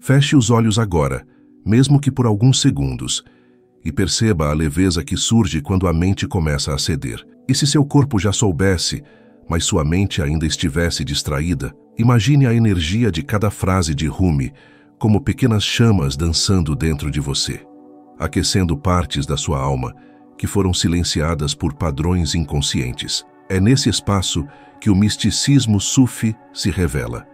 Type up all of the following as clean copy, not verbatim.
Feche os olhos agora, mesmo que por alguns segundos, e perceba a leveza que surge quando a mente começa a ceder. E se seu corpo já soubesse, mas sua mente ainda estivesse distraída, imagine a energia de cada frase de Rumi como pequenas chamas dançando dentro de você, aquecendo partes da sua alma que foram silenciadas por padrões inconscientes. É nesse espaço que o misticismo sufi se revela,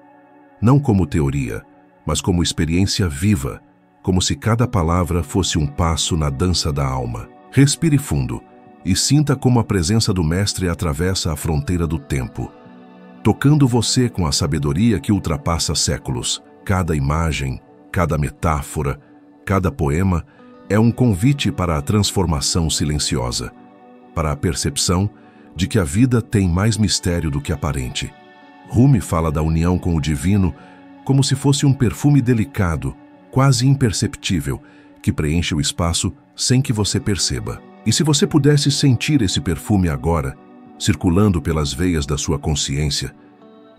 não como teoria, mas como experiência viva, como se cada palavra fosse um passo na dança da alma. Respire fundo e sinta como a presença do Mestre atravessa a fronteira do tempo, tocando você com a sabedoria que ultrapassa séculos. Cada imagem, cada metáfora, cada poema é um convite para a transformação silenciosa, para a percepção de que a vida tem mais mistério do que aparente. Rumi fala da união com o divino como se fosse um perfume delicado, quase imperceptível, que preenche o espaço sem que você perceba. E se você pudesse sentir esse perfume agora, circulando pelas veias da sua consciência,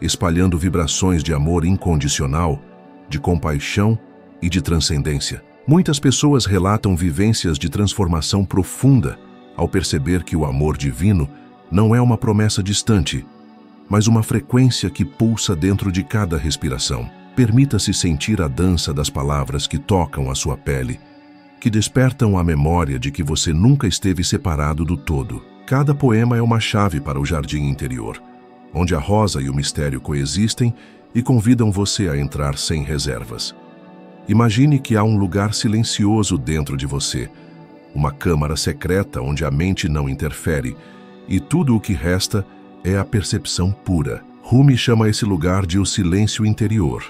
espalhando vibrações de amor incondicional, de compaixão e de transcendência. Muitas pessoas relatam vivências de transformação profunda ao perceber que o amor divino não é uma promessa distante, mas uma frequência que pulsa dentro de cada respiração. Permita-se sentir a dança das palavras que tocam a sua pele, que despertam a memória de que você nunca esteve separado do todo. Cada poema é uma chave para o jardim interior, onde a rosa e o mistério coexistem e convidam você a entrar sem reservas. Imagine que há um lugar silencioso dentro de você, uma câmara secreta onde a mente não interfere, e tudo o que resta é a percepção pura. Rumi chama esse lugar de o silêncio interior,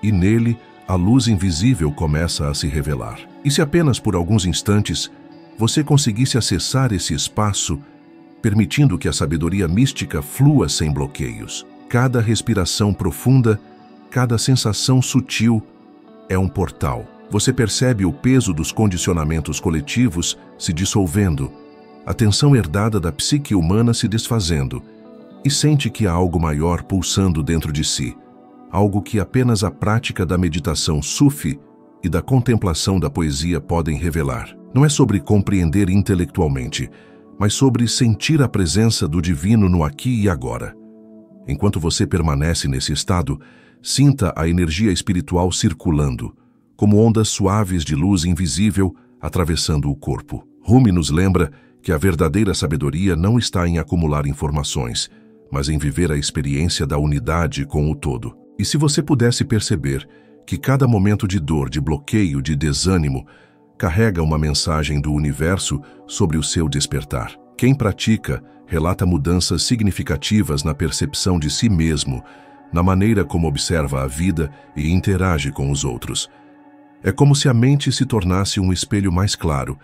e nele a luz invisível começa a se revelar. E se apenas por alguns instantes você conseguisse acessar esse espaço, permitindo que a sabedoria mística flua sem bloqueios. Cada respiração profunda, cada sensação sutil é um portal. Você percebe o peso dos condicionamentos coletivos se dissolvendo, a tensão herdada da psique humana se desfazendo, e sente que há algo maior pulsando dentro de si, algo que apenas a prática da meditação sufi e da contemplação da poesia podem revelar. Não é sobre compreender intelectualmente, mas sobre sentir a presença do divino no aqui e agora. Enquanto você permanece nesse estado, sinta a energia espiritual circulando, como ondas suaves de luz invisível atravessando o corpo. Rumi nos lembra que a verdadeira sabedoria não está em acumular informações, mas em viver a experiência da unidade com o todo. E se você pudesse perceber que cada momento de dor, de bloqueio, de desânimo, carrega uma mensagem do universo sobre o seu despertar. Quem pratica relata mudanças significativas na percepção de si mesmo, na maneira como observa a vida e interage com os outros. É como se a mente se tornasse um espelho mais claro,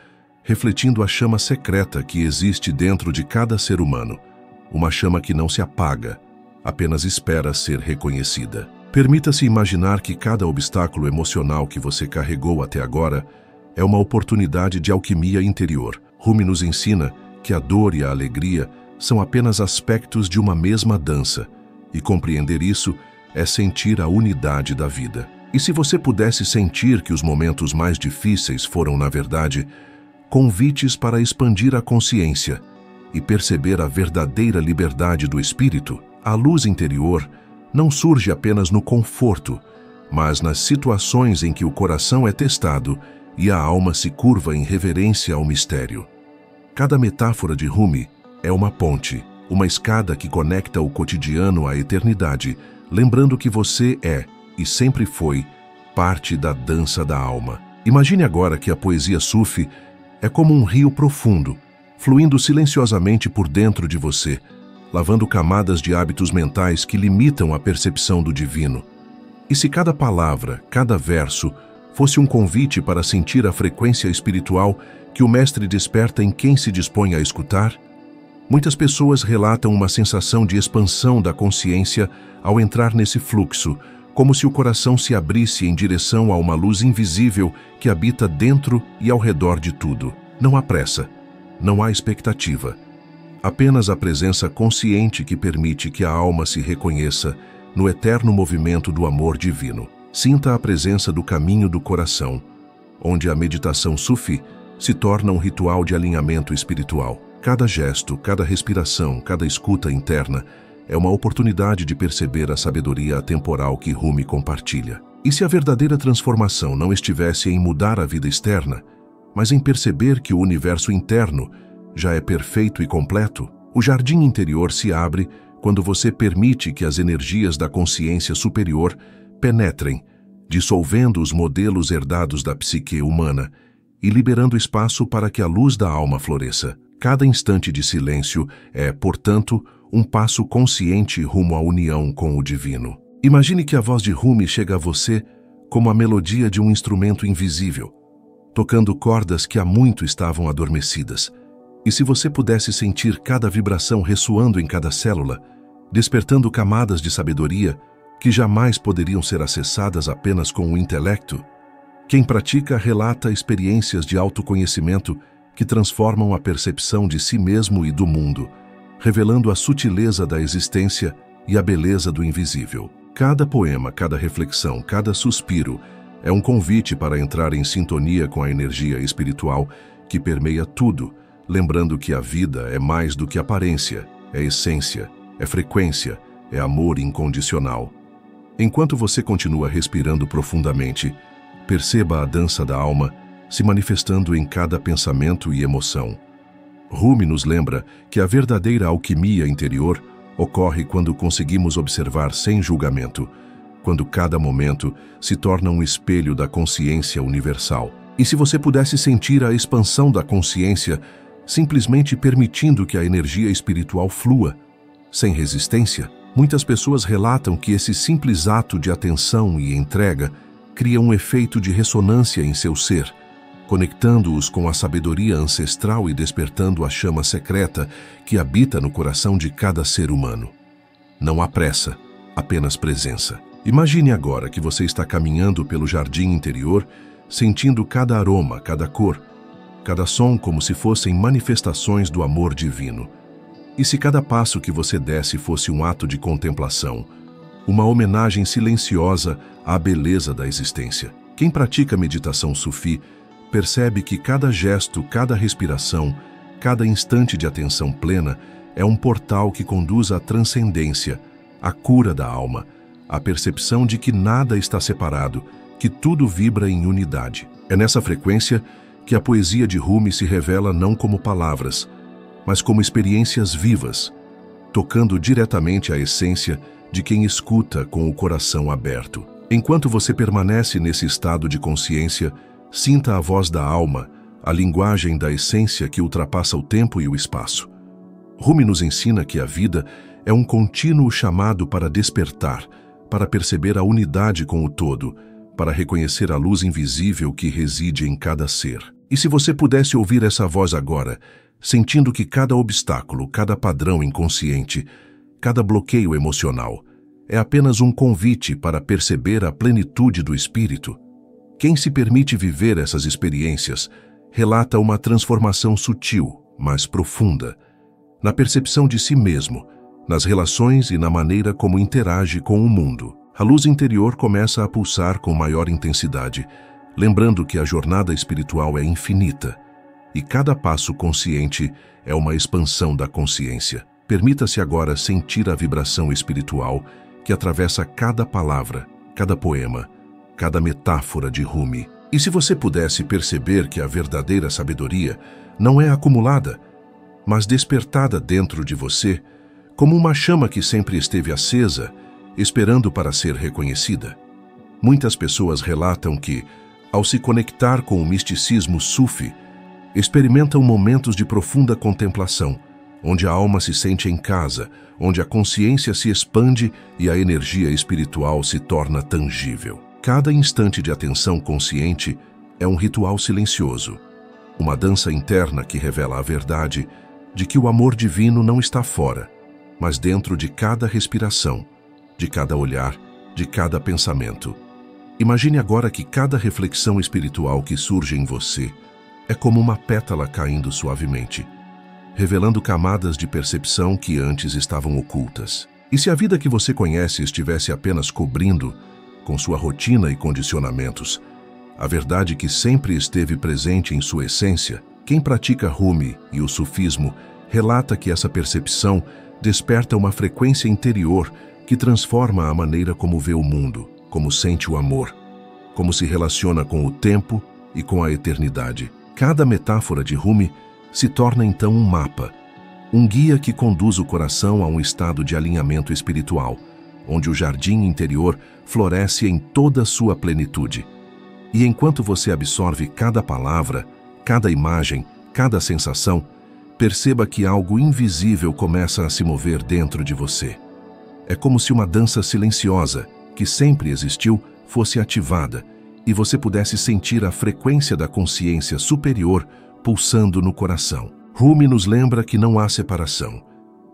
refletindo a chama secreta que existe dentro de cada ser humano, uma chama que não se apaga, apenas espera ser reconhecida. Permita-se imaginar que cada obstáculo emocional que você carregou até agora é uma oportunidade de alquimia interior. Rumi nos ensina que a dor e a alegria são apenas aspectos de uma mesma dança, e compreender isso é sentir a unidade da vida. E se você pudesse sentir que os momentos mais difíceis foram, na verdade, convites para expandir a consciência e perceber a verdadeira liberdade do espírito, a luz interior não surge apenas no conforto, mas nas situações em que o coração é testado e a alma se curva em reverência ao mistério. Cada metáfora de Rumi é uma ponte, uma escada que conecta o cotidiano à eternidade, lembrando que você é, e sempre foi, parte da dança da alma. Imagine agora que a poesia sufi é como um rio profundo, fluindo silenciosamente por dentro de você, lavando camadas de hábitos mentais que limitam a percepção do divino. E se cada palavra, cada verso, fosse um convite para sentir a frequência espiritual que o Mestre desperta em quem se dispõe a escutar? Muitas pessoas relatam uma sensação de expansão da consciência ao entrar nesse fluxo, como se o coração se abrisse em direção a uma luz invisível que habita dentro e ao redor de tudo. Não há pressa, não há expectativa. Apenas a presença consciente que permite que a alma se reconheça no eterno movimento do amor divino. Sinta a presença do caminho do coração, onde a meditação Sufi se torna um ritual de alinhamento espiritual. Cada gesto, cada respiração, cada escuta interna é uma oportunidade de perceber a sabedoria atemporal que Rumi compartilha. E se a verdadeira transformação não estivesse em mudar a vida externa, mas em perceber que o universo interno já é perfeito e completo, o jardim interior se abre quando você permite que as energias da consciência superior penetrem, dissolvendo os modelos herdados da psique humana e liberando espaço para que a luz da alma floresça. Cada instante de silêncio é, portanto, um passo consciente rumo à união com o divino. Imagine que a voz de Rumi chega a você como a melodia de um instrumento invisível, tocando cordas que há muito estavam adormecidas. E se você pudesse sentir cada vibração ressoando em cada célula, despertando camadas de sabedoria que jamais poderiam ser acessadas apenas com o intelecto? Quem pratica relata experiências de autoconhecimento que transformam a percepção de si mesmo e do mundo, revelando a sutileza da existência e a beleza do invisível. Cada poema, cada reflexão, cada suspiro é um convite para entrar em sintonia com a energia espiritual que permeia tudo, lembrando que a vida é mais do que aparência, é essência, é frequência, é amor incondicional. Enquanto você continua respirando profundamente, perceba a dança da alma se manifestando em cada pensamento e emoção. Rumi nos lembra que a verdadeira alquimia interior ocorre quando conseguimos observar sem julgamento, quando cada momento se torna um espelho da consciência universal. E se você pudesse sentir a expansão da consciência, simplesmente permitindo que a energia espiritual flua, sem resistência? Muitas pessoas relatam que esse simples ato de atenção e entrega cria um efeito de ressonância em seu ser, conectando-os com a sabedoria ancestral e despertando a chama secreta que habita no coração de cada ser humano. Não há pressa, apenas presença. Imagine agora que você está caminhando pelo jardim interior, sentindo cada aroma, cada cor, cada som como se fossem manifestações do amor divino. E se cada passo que você desse fosse um ato de contemplação, uma homenagem silenciosa à beleza da existência? Quem pratica meditação Sufi percebe que cada gesto, cada respiração, cada instante de atenção plena é um portal que conduz à transcendência, à cura da alma, à percepção de que nada está separado, que tudo vibra em unidade. É nessa frequência que a poesia de Rumi se revela não como palavras, mas como experiências vivas, tocando diretamente a essência de quem escuta com o coração aberto. Enquanto você permanece nesse estado de consciência, sinta a voz da alma, a linguagem da essência que ultrapassa o tempo e o espaço. Rumi nos ensina que a vida é um contínuo chamado para despertar, para perceber a unidade com o todo, para reconhecer a luz invisível que reside em cada ser. E se você pudesse ouvir essa voz agora, sentindo que cada obstáculo, cada padrão inconsciente, cada bloqueio emocional, é apenas um convite para perceber a plenitude do espírito? Quem se permite viver essas experiências relata uma transformação sutil, mas profunda, na percepção de si mesmo, nas relações e na maneira como interage com o mundo. A luz interior começa a pulsar com maior intensidade, lembrando que a jornada espiritual é infinita e cada passo consciente é uma expansão da consciência. Permita-se agora sentir a vibração espiritual que atravessa cada palavra, cada poema, cada metáfora de Rumi. E se você pudesse perceber que a verdadeira sabedoria não é acumulada, mas despertada dentro de você, como uma chama que sempre esteve acesa, esperando para ser reconhecida. Muitas pessoas relatam que, ao se conectar com o misticismo Sufi, experimentam momentos de profunda contemplação, onde a alma se sente em casa, onde a consciência se expande e a energia espiritual se torna tangível. Cada instante de atenção consciente é um ritual silencioso, uma dança interna que revela a verdade de que o amor divino não está fora, mas dentro de cada respiração, de cada olhar, de cada pensamento. Imagine agora que cada reflexão espiritual que surge em você é como uma pétala caindo suavemente, revelando camadas de percepção que antes estavam ocultas. E se a vida que você conhece estivesse apenas cobrindo, com sua rotina e condicionamentos. A verdade que sempre esteve presente em sua essência. Quem pratica Rumi e o sufismo relata que essa percepção desperta uma frequência interior que transforma a maneira como vê o mundo, como sente o amor, como se relaciona com o tempo e com a eternidade. Cada metáfora de Rumi se torna então um mapa, um guia que conduz o coração a um estado de alinhamento espiritual, onde o jardim interior floresce em toda a sua plenitude. E enquanto você absorve cada palavra, cada imagem, cada sensação, perceba que algo invisível começa a se mover dentro de você. É como se uma dança silenciosa, que sempre existiu, fosse ativada e você pudesse sentir a frequência da consciência superior pulsando no coração. Rumi nos lembra que não há separação,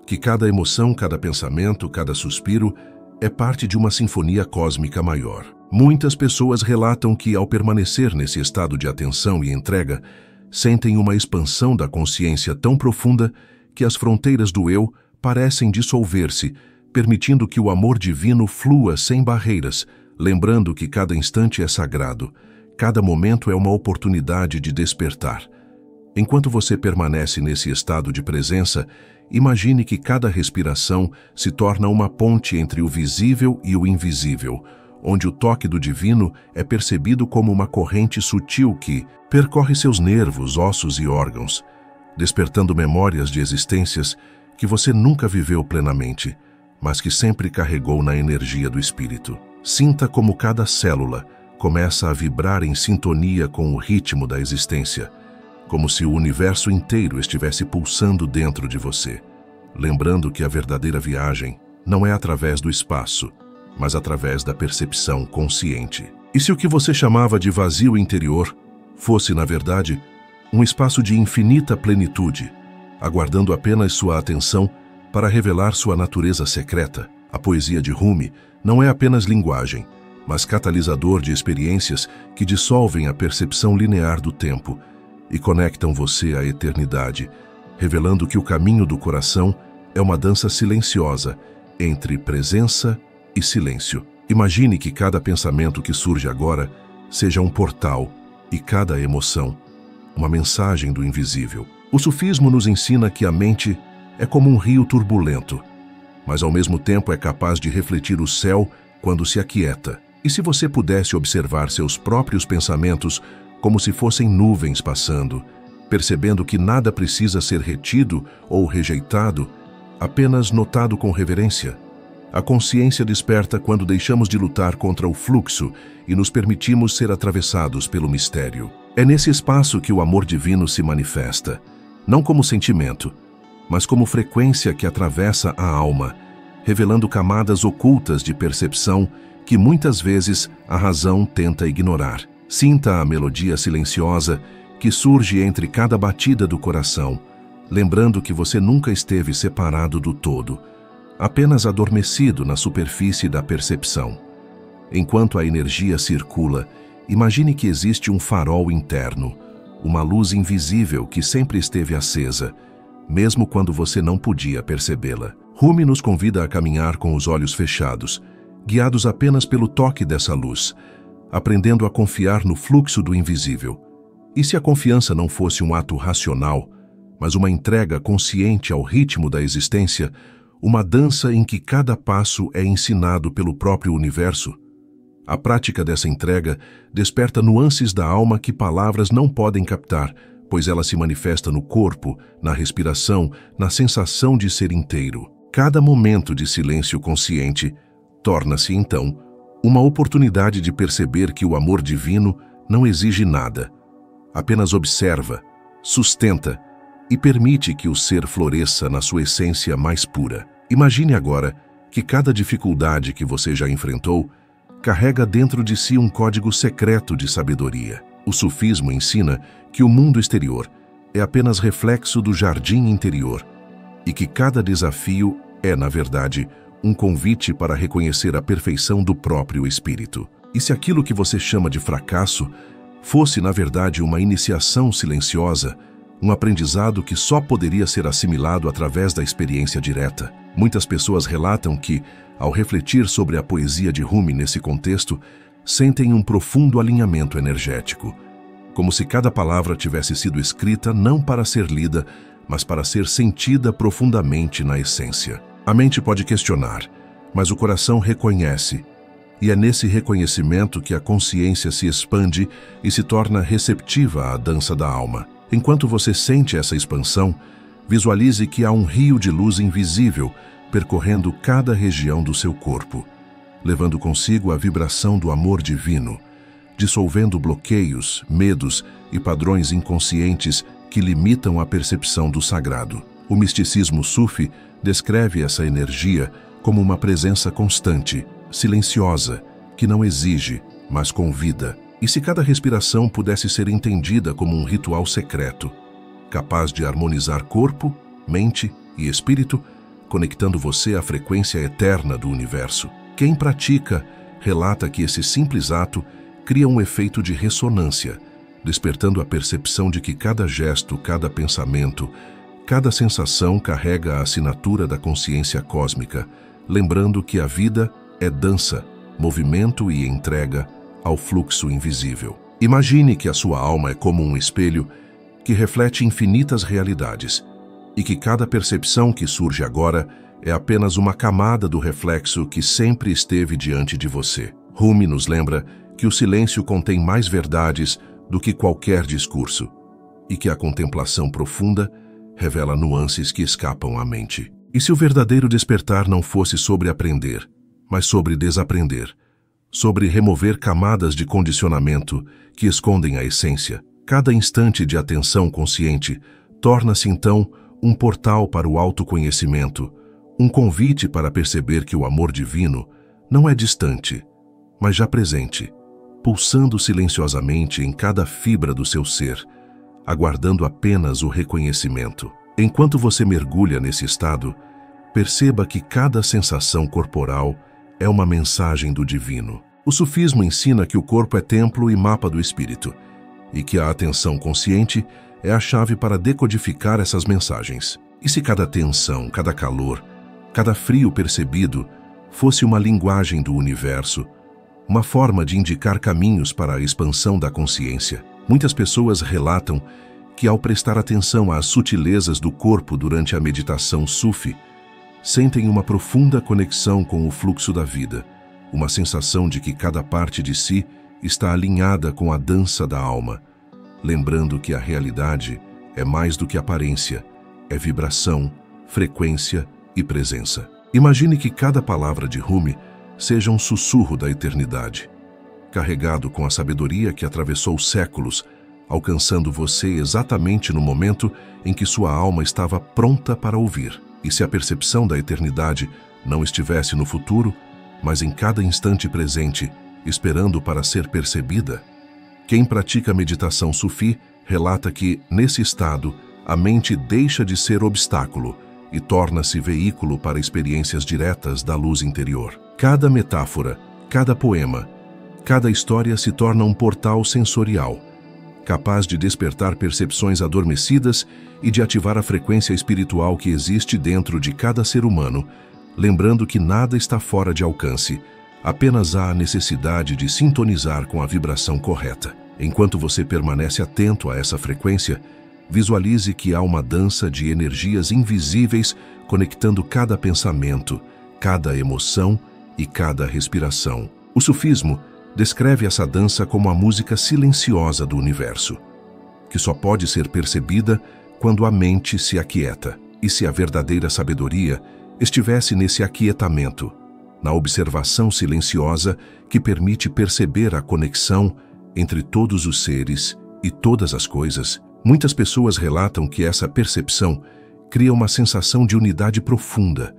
que cada emoção, cada pensamento, cada suspiro é parte de uma sinfonia cósmica maior. Muitas pessoas relatam que, ao permanecer nesse estado de atenção e entrega, sentem uma expansão da consciência tão profunda que as fronteiras do eu parecem dissolver-se, permitindo que o amor divino flua sem barreiras, lembrando que cada instante é sagrado, cada momento é uma oportunidade de despertar. Enquanto você permanece nesse estado de presença, imagine que cada respiração se torna uma ponte entre o visível e o invisível, onde o toque do divino é percebido como uma corrente sutil que percorre seus nervos, ossos e órgãos, despertando memórias de existências que você nunca viveu plenamente, mas que sempre carregou na energia do espírito. Sinta como cada célula começa a vibrar em sintonia com o ritmo da existência, como se o universo inteiro estivesse pulsando dentro de você, lembrando que a verdadeira viagem não é através do espaço, mas através da percepção consciente. E se o que você chamava de vazio interior fosse, na verdade, um espaço de infinita plenitude, aguardando apenas sua atenção para revelar sua natureza secreta? A poesia de Rumi não é apenas linguagem, mas catalisador de experiências que dissolvem a percepção linear do tempo e conectam você à eternidade, revelando que o caminho do coração é uma dança silenciosa entre presença e silêncio. Imagine que cada pensamento que surge agora seja um portal e cada emoção uma mensagem do invisível. O sufismo nos ensina que a mente é como um rio turbulento, mas ao mesmo tempo é capaz de refletir o céu quando se aquieta. E se você pudesse observar seus próprios pensamentos como se fossem nuvens passando, percebendo que nada precisa ser retido ou rejeitado, apenas notado com reverência? A consciência desperta quando deixamos de lutar contra o fluxo e nos permitimos ser atravessados pelo mistério. É nesse espaço que o amor divino se manifesta, não como sentimento, mas como frequência que atravessa a alma, revelando camadas ocultas de percepção que muitas vezes a razão tenta ignorar. Sinta a melodia silenciosa que surge entre cada batida do coração, lembrando que você nunca esteve separado do todo, apenas adormecido na superfície da percepção. Enquanto a energia circula, imagine que existe um farol interno, uma luz invisível que sempre esteve acesa, mesmo quando você não podia percebê-la. Rumi nos convida a caminhar com os olhos fechados, guiados apenas pelo toque dessa luz, aprendendo a confiar no fluxo do invisível. E se a confiança não fosse um ato racional, mas uma entrega consciente ao ritmo da existência, uma dança em que cada passo é ensinado pelo próprio universo? A prática dessa entrega desperta nuances da alma que palavras não podem captar, pois ela se manifesta no corpo, na respiração, na sensação de ser inteiro. Cada momento de silêncio consciente torna-se, então, uma oportunidade de perceber que o amor divino não exige nada, apenas observa, sustenta e permite que o ser floresça na sua essência mais pura. Imagine agora que cada dificuldade que você já enfrentou carrega dentro de si um código secreto de sabedoria. O sufismo ensina que o mundo exterior é apenas reflexo do jardim interior e que cada desafio é, na verdade, um convite para reconhecer a perfeição do próprio espírito. E se aquilo que você chama de fracasso fosse, na verdade, uma iniciação silenciosa, um aprendizado que só poderia ser assimilado através da experiência direta? Muitas pessoas relatam que, ao refletir sobre a poesia de Rumi nesse contexto, sentem um profundo alinhamento energético, como se cada palavra tivesse sido escrita não para ser lida, mas para ser sentida profundamente na essência. A mente pode questionar, mas o coração reconhece, e é nesse reconhecimento que a consciência se expande e se torna receptiva à dança da alma. Enquanto você sente essa expansão, visualize que há um rio de luz invisível percorrendo cada região do seu corpo, levando consigo a vibração do amor divino, dissolvendo bloqueios, medos e padrões inconscientes que limitam a percepção do sagrado. O misticismo sufi descreve essa energia como uma presença constante, silenciosa, que não exige, mas convida. E se cada respiração pudesse ser entendida como um ritual secreto, capaz de harmonizar corpo, mente e espírito, conectando você à frequência eterna do universo. Quem pratica relata que esse simples ato cria um efeito de ressonância, despertando a percepção de que cada gesto, cada pensamento, cada sensação carrega a assinatura da consciência cósmica, lembrando que a vida é dança, movimento e entrega ao fluxo invisível. Imagine que a sua alma é como um espelho que reflete infinitas realidades e que cada percepção que surge agora é apenas uma camada do reflexo que sempre esteve diante de você. Rumi nos lembra que o silêncio contém mais verdades do que qualquer discurso e que a contemplação profunda revela nuances que escapam à mente. E se o verdadeiro despertar não fosse sobre aprender, mas sobre desaprender, sobre remover camadas de condicionamento que escondem a essência, cada instante de atenção consciente torna-se então um portal para o autoconhecimento, um convite para perceber que o amor divino não é distante, mas já presente, pulsando silenciosamente em cada fibra do seu ser, aguardando apenas o reconhecimento. Enquanto você mergulha nesse estado, perceba que cada sensação corporal é uma mensagem do divino. O sufismo ensina que o corpo é templo e mapa do espírito, e que a atenção consciente é a chave para decodificar essas mensagens. E se cada tensão, cada calor, cada frio percebido fosse uma linguagem do universo, uma forma de indicar caminhos para a expansão da consciência? Muitas pessoas relatam que, ao prestar atenção às sutilezas do corpo durante a meditação sufi, sentem uma profunda conexão com o fluxo da vida, uma sensação de que cada parte de si está alinhada com a dança da alma, lembrando que a realidade é mais do que aparência, é vibração, frequência e presença. Imagine que cada palavra de Rumi seja um sussurro da eternidade, carregado com a sabedoria que atravessou séculos, alcançando você exatamente no momento em que sua alma estava pronta para ouvir. E se a percepção da eternidade não estivesse no futuro, mas em cada instante presente, esperando para ser percebida? Quem pratica meditação sufi relata que, nesse estado, a mente deixa de ser obstáculo e torna-se veículo para experiências diretas da luz interior. Cada metáfora, cada poema, cada história se torna um portal sensorial, capaz de despertar percepções adormecidas e de ativar a frequência espiritual que existe dentro de cada ser humano, lembrando que nada está fora de alcance, apenas há a necessidade de sintonizar com a vibração correta. Enquanto você permanece atento a essa frequência, visualize que há uma dança de energias invisíveis conectando cada pensamento, cada emoção e cada respiração. O sufismo descreve essa dança como a música silenciosa do universo, que só pode ser percebida quando a mente se aquieta. E se a verdadeira sabedoria estivesse nesse aquietamento, na observação silenciosa que permite perceber a conexão entre todos os seres e todas as coisas? Muitas pessoas relatam que essa percepção cria uma sensação de unidade profunda,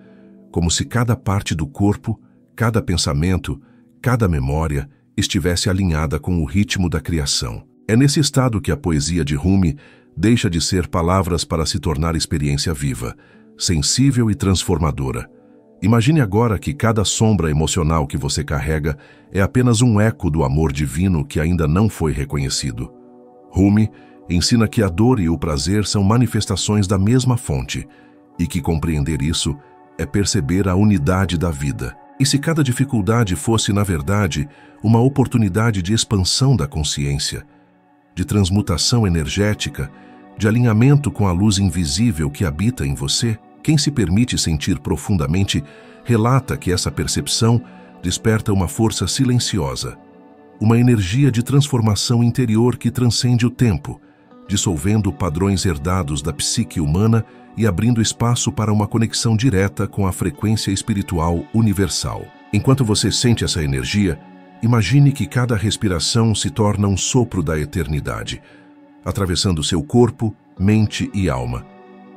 como se cada parte do corpo, cada pensamento, cada memória estivesse alinhada com o ritmo da criação. É nesse estado que a poesia de Rumi deixa de ser palavras para se tornar experiência viva, sensível e transformadora. Imagine agora que cada sombra emocional que você carrega é apenas um eco do amor divino que ainda não foi reconhecido. Rumi ensina que a dor e o prazer são manifestações da mesma fonte e que compreender isso é perceber a unidade da vida. E se cada dificuldade fosse, na verdade, uma oportunidade de expansão da consciência, de transmutação energética, de alinhamento com a luz invisível que habita em você? Quem se permite sentir profundamente relata que essa percepção desperta uma força silenciosa, uma energia de transformação interior que transcende o tempo, dissolvendo padrões herdados da psique humana e abrindo espaço para uma conexão direta com a frequência espiritual universal. Enquanto você sente essa energia, imagine que cada respiração se torna um sopro da eternidade, atravessando seu corpo, mente e alma,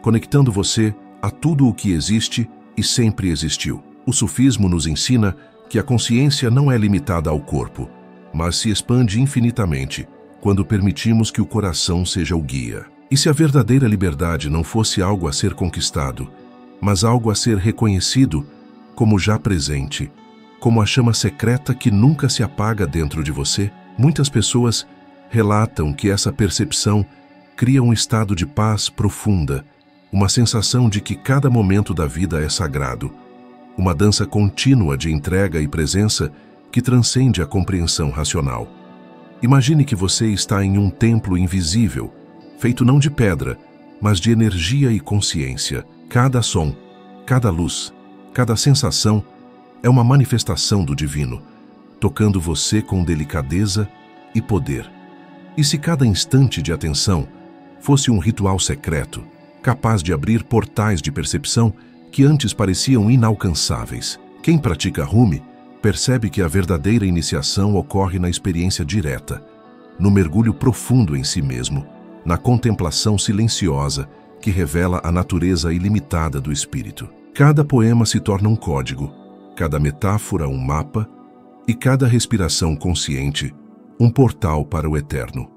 conectando você a tudo o que existe e sempre existiu. O sufismo nos ensina que a consciência não é limitada ao corpo, mas se expande infinitamente quando permitimos que o coração seja o guia. E se a verdadeira liberdade não fosse algo a ser conquistado, mas algo a ser reconhecido como já presente, como a chama secreta que nunca se apaga dentro de você? Muitas pessoas relatam que essa percepção cria um estado de paz profunda, uma sensação de que cada momento da vida é sagrado, uma dança contínua de entrega e presença que transcende a compreensão racional. Imagine que você está em um templo invisível, feito não de pedra, mas de energia e consciência. Cada som, cada luz, cada sensação é uma manifestação do divino, tocando você com delicadeza e poder. E se cada instante de atenção fosse um ritual secreto, capaz de abrir portais de percepção que antes pareciam inalcançáveis? Quem pratica Rumi percebe que a verdadeira iniciação ocorre na experiência direta, no mergulho profundo em si mesmo, na contemplação silenciosa que revela a natureza ilimitada do espírito. Cada poema se torna um código, cada metáfora um mapa e cada respiração consciente um portal para o eterno.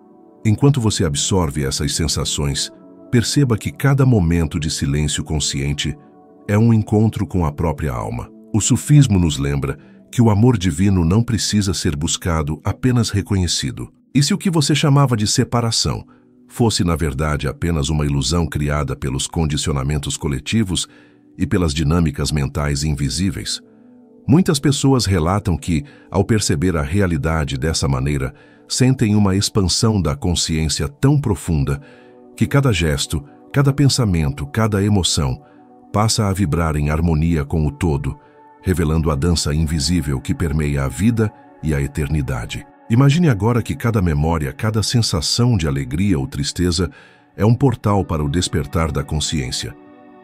Enquanto você absorve essas sensações, perceba que cada momento de silêncio consciente é um encontro com a própria alma. O sufismo nos lembra que o amor divino não precisa ser buscado, apenas reconhecido. E se o que você chamava de separação fosse, na verdade, apenas uma ilusão criada pelos condicionamentos coletivos e pelas dinâmicas mentais invisíveis? Muitas pessoas relatam que, ao perceber a realidade dessa maneira, sentem uma expansão da consciência tão profunda que cada gesto, cada pensamento, cada emoção passa a vibrar em harmonia com o todo, revelando a dança invisível que permeia a vida e a eternidade. Imagine agora que cada memória, cada sensação de alegria ou tristeza é um portal para o despertar da consciência.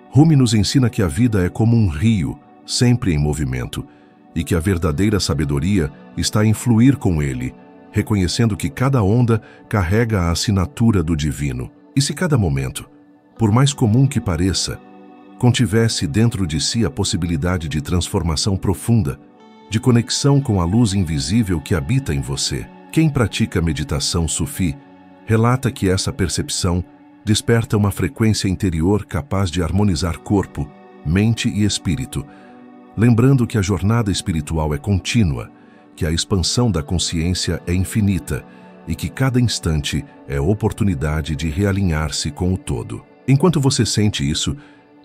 Rumi nos ensina que a vida é como um rio, sempre em movimento, e que a verdadeira sabedoria está em fluir com ele, reconhecendo que cada onda carrega a assinatura do divino. E se cada momento, por mais comum que pareça, contivesse dentro de si a possibilidade de transformação profunda, de conexão com a luz invisível que habita em você? Quem pratica meditação sufi relata que essa percepção desperta uma frequência interior capaz de harmonizar corpo, mente e espírito, lembrando que a jornada espiritual é contínua, que a expansão da consciência é infinita e que cada instante é oportunidade de realinhar-se com o todo. Enquanto você sente isso,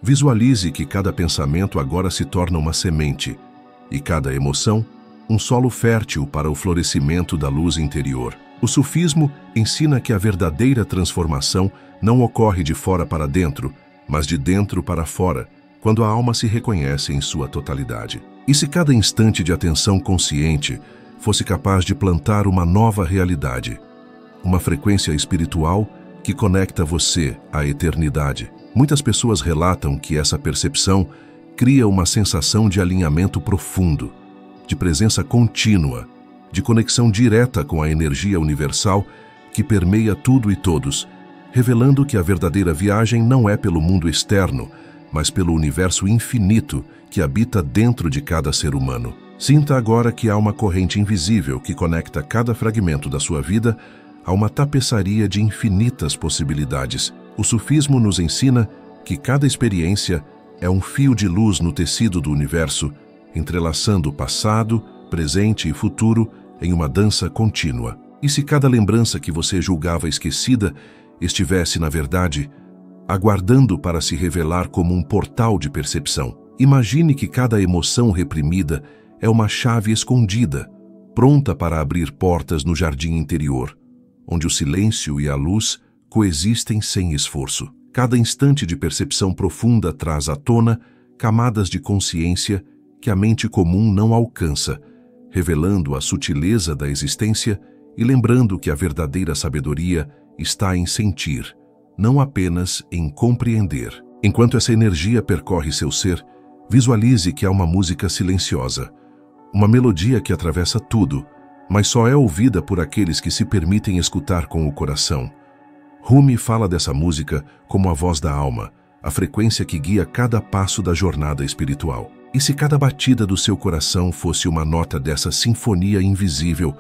visualize que cada pensamento agora se torna uma semente e cada emoção um solo fértil para o florescimento da luz interior. O sufismo ensina que a verdadeira transformação não ocorre de fora para dentro, mas de dentro para fora, quando a alma se reconhece em sua totalidade. E se cada instante de atenção consciente fosse capaz de plantar uma nova realidade, uma frequência espiritual que conecta você à eternidade? Muitas pessoas relatam que essa percepção cria uma sensação de alinhamento profundo, de presença contínua, de conexão direta com a energia universal que permeia tudo e todos, revelando que a verdadeira viagem não é pelo mundo externo, mas pelo universo infinito que habita dentro de cada ser humano. Sinta agora que há uma corrente invisível que conecta cada fragmento da sua vida a uma tapeçaria de infinitas possibilidades. O sufismo nos ensina que cada experiência é um fio de luz no tecido do universo, entrelaçando o passado, presente e futuro em uma dança contínua. E se cada lembrança que você julgava esquecida estivesse, na verdade, aguardando para se revelar como um portal de percepção? Imagine que cada emoção reprimida é uma chave escondida, pronta para abrir portas no jardim interior, onde o silêncio e a luz coexistem sem esforço. Cada instante de percepção profunda traz à tona camadas de consciência que a mente comum não alcança, revelando a sutileza da existência e lembrando que a verdadeira sabedoria está em sentir, não apenas em compreender. Enquanto essa energia percorre seu ser, visualize que há uma música silenciosa, uma melodia que atravessa tudo, mas só é ouvida por aqueles que se permitem escutar com o coração. Rumi fala dessa música como a voz da alma, a frequência que guia cada passo da jornada espiritual. E se cada batida do seu coração fosse uma nota dessa sinfonia invisível,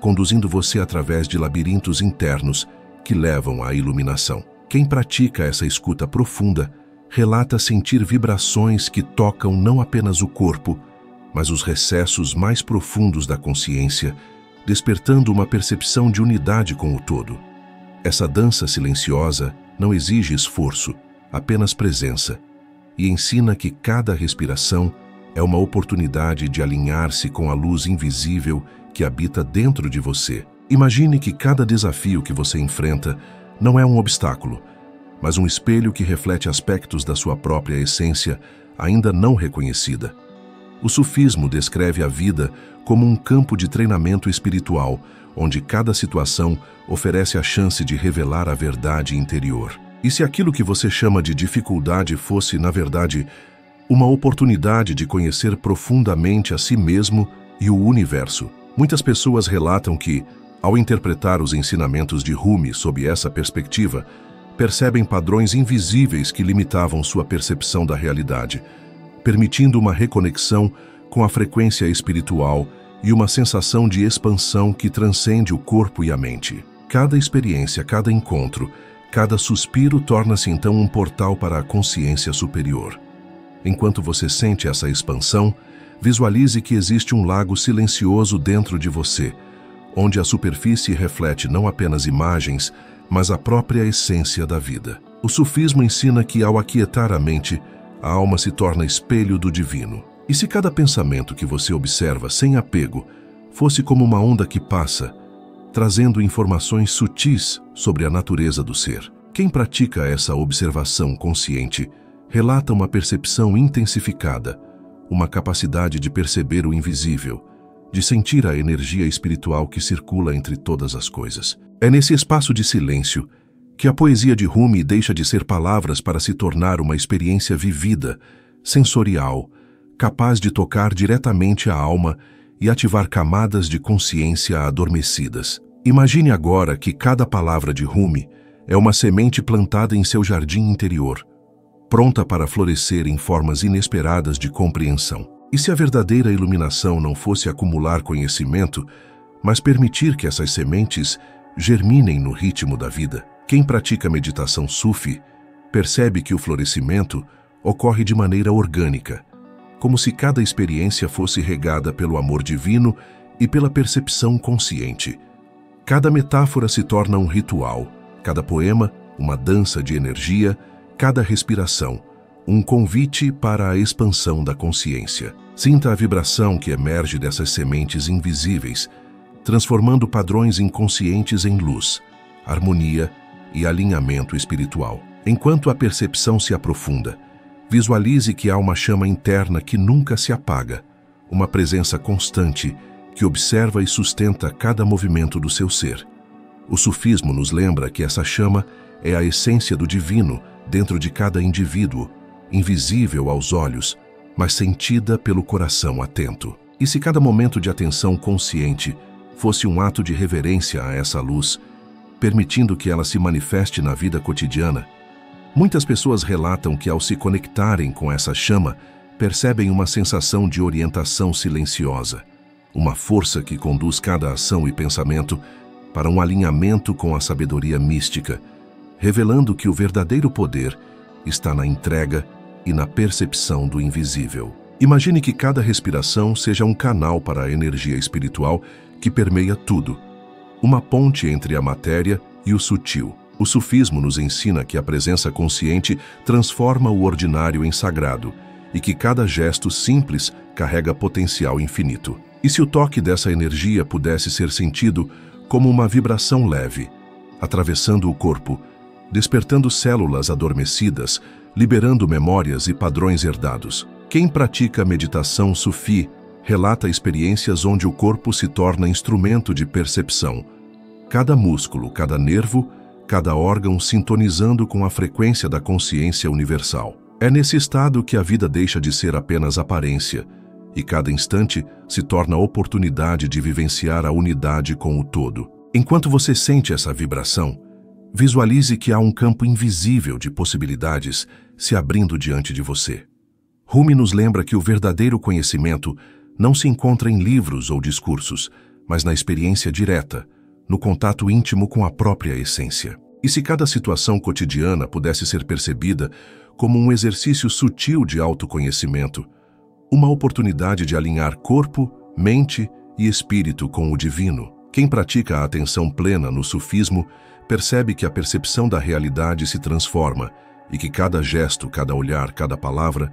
conduzindo você através de labirintos internos que levam à iluminação? Quem pratica essa escuta profunda relata sentir vibrações que tocam não apenas o corpo, mas os recessos mais profundos da consciência, despertando uma percepção de unidade com o todo. Essa dança silenciosa não exige esforço, apenas presença, e ensina que cada respiração é uma oportunidade de alinhar-se com a luz invisível que habita dentro de você. Imagine que cada desafio que você enfrenta não é um obstáculo, mas um espelho que reflete aspectos da sua própria essência ainda não reconhecida. O sufismo descreve a vida como um campo de treinamento espiritual, onde cada situação oferece a chance de revelar a verdade interior. E se aquilo que você chama de dificuldade fosse, na verdade, uma oportunidade de conhecer profundamente a si mesmo e o universo? Muitas pessoas relatam que, ao interpretar os ensinamentos de Rumi sob essa perspectiva, percebem padrões invisíveis que limitavam sua percepção da realidade, permitindo uma reconexão com a frequência espiritual e uma sensação de expansão que transcende o corpo e a mente. Cada experiência, cada encontro, cada suspiro torna-se então um portal para a consciência superior. Enquanto você sente essa expansão, visualize que existe um lago silencioso dentro de você, onde a superfície reflete não apenas imagens, mas a própria essência da vida. O sufismo ensina que, ao aquietar a mente, a alma se torna espelho do divino. E se cada pensamento que você observa sem apego fosse como uma onda que passa, trazendo informações sutis sobre a natureza do ser? Quem pratica essa observação consciente relata uma percepção intensificada, uma capacidade de perceber o invisível, de sentir a energia espiritual que circula entre todas as coisas. É nesse espaço de silêncio que a poesia de Rumi deixa de ser palavras para se tornar uma experiência vivida, sensorial, capaz de tocar diretamente a alma e ativar camadas de consciência adormecidas. Imagine agora que cada palavra de Rumi é uma semente plantada em seu jardim interior, pronta para florescer em formas inesperadas de compreensão. E se a verdadeira iluminação não fosse acumular conhecimento, mas permitir que essas sementes germinem no ritmo da vida? Quem pratica meditação sufi percebe que o florescimento ocorre de maneira orgânica, como se cada experiência fosse regada pelo amor divino e pela percepção consciente. Cada metáfora se torna um ritual, cada poema, uma dança de energia, cada respiração, um convite para a expansão da consciência. Sinta a vibração que emerge dessas sementes invisíveis, transformando padrões inconscientes em luz, harmonia e alinhamento espiritual. Enquanto a percepção se aprofunda, visualize que há uma chama interna que nunca se apaga, uma presença constante que observa e sustenta cada movimento do seu ser. O sufismo nos lembra que essa chama é a essência do divino dentro de cada indivíduo, invisível aos olhos, mas sentida pelo coração atento. E se cada momento de atenção consciente fosse um ato de reverência a essa luz, permitindo que ela se manifeste na vida cotidiana? Muitas pessoas relatam que, ao se conectarem com essa chama, percebem uma sensação de orientação silenciosa, uma força que conduz cada ação e pensamento para um alinhamento com a sabedoria mística, revelando que o verdadeiro poder está na entrega e na percepção do invisível. Imagine que cada respiração seja um canal para a energia espiritual que permeia tudo, uma ponte entre a matéria e o sutil. O sufismo nos ensina que a presença consciente transforma o ordinário em sagrado e que cada gesto simples carrega potencial infinito. E se o toque dessa energia pudesse ser sentido como uma vibração leve, atravessando o corpo, despertando células adormecidas, liberando memórias e padrões herdados. Quem pratica meditação sufi relata experiências onde o corpo se torna instrumento de percepção. Cada músculo, cada nervo, cada órgão sintonizando com a frequência da consciência universal. É nesse estado que a vida deixa de ser apenas aparência, e cada instante se torna oportunidade de vivenciar a unidade com o todo. Enquanto você sente essa vibração, visualize que há um campo invisível de possibilidades se abrindo diante de você. Rumi nos lembra que o verdadeiro conhecimento não se encontra em livros ou discursos, mas na experiência direta, no contato íntimo com a própria essência. E se cada situação cotidiana pudesse ser percebida como um exercício sutil de autoconhecimento, uma oportunidade de alinhar corpo, mente e espírito com o divino. Quem pratica a atenção plena no sufismo percebe que a percepção da realidade se transforma e que cada gesto, cada olhar, cada palavra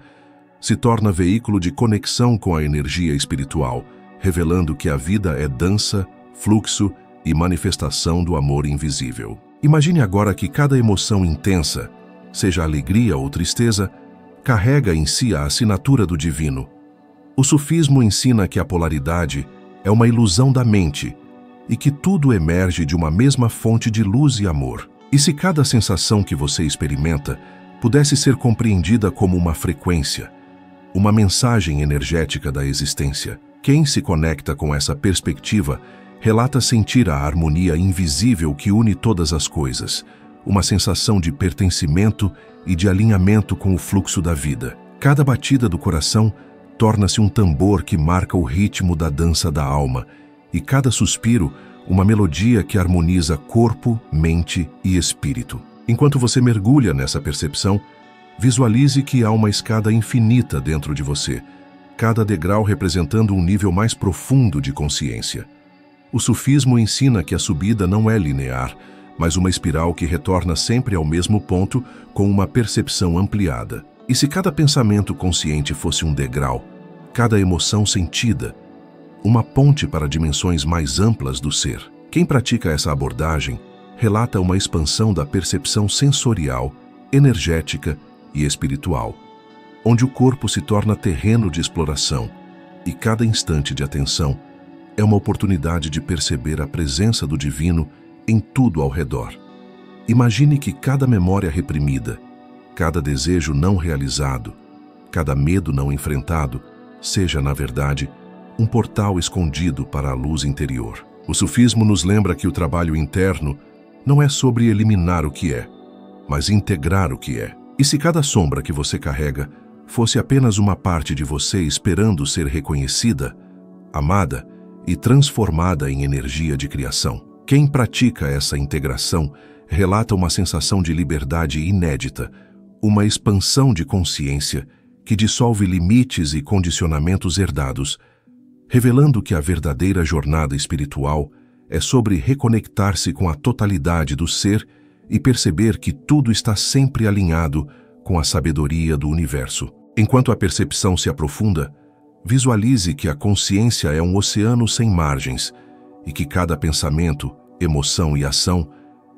se torna veículo de conexão com a energia espiritual, revelando que a vida é dança, fluxo e manifestação do amor invisível. Imagine agora que cada emoção intensa, seja alegria ou tristeza, carrega em si a assinatura do divino. O sufismo ensina que a polaridade é uma ilusão da mente e que tudo emerge de uma mesma fonte de luz e amor. E se cada sensação que você experimenta pudesse ser compreendida como uma frequência, uma mensagem energética da existência, quem se conecta com essa perspectiva relata sentir a harmonia invisível que une todas as coisas, uma sensação de pertencimento e de alinhamento com o fluxo da vida. Cada batida do coração torna-se um tambor que marca o ritmo da dança da alma, e cada suspiro uma melodia que harmoniza corpo, mente e espírito. Enquanto você mergulha nessa percepção, visualize que há uma escada infinita dentro de você, cada degrau representando um nível mais profundo de consciência. O sufismo ensina que a subida não é linear, mas uma espiral que retorna sempre ao mesmo ponto com uma percepção ampliada. E se cada pensamento consciente fosse um degrau, cada emoção sentida, uma ponte para dimensões mais amplas do ser? Quem pratica essa abordagem relata uma expansão da percepção sensorial, energética e espiritual, onde o corpo se torna terreno de exploração e cada instante de atenção é uma oportunidade de perceber a presença do divino em tudo ao redor. Imagine que cada memória reprimida, cada desejo não realizado, cada medo não enfrentado, seja, na verdade, um portal escondido para a luz interior. O sufismo nos lembra que o trabalho interno não é sobre eliminar o que é, mas integrar o que é. E se cada sombra que você carrega fosse apenas uma parte de você esperando ser reconhecida, amada e transformada em energia de criação? Quem pratica essa integração relata uma sensação de liberdade inédita, uma expansão de consciência que dissolve limites e condicionamentos herdados, revelando que a verdadeira jornada espiritual é sobre reconectar-se com a totalidade do ser e perceber que tudo está sempre alinhado com a sabedoria do universo. Enquanto a percepção se aprofunda, visualize que a consciência é um oceano sem margens e que cada pensamento, emoção e ação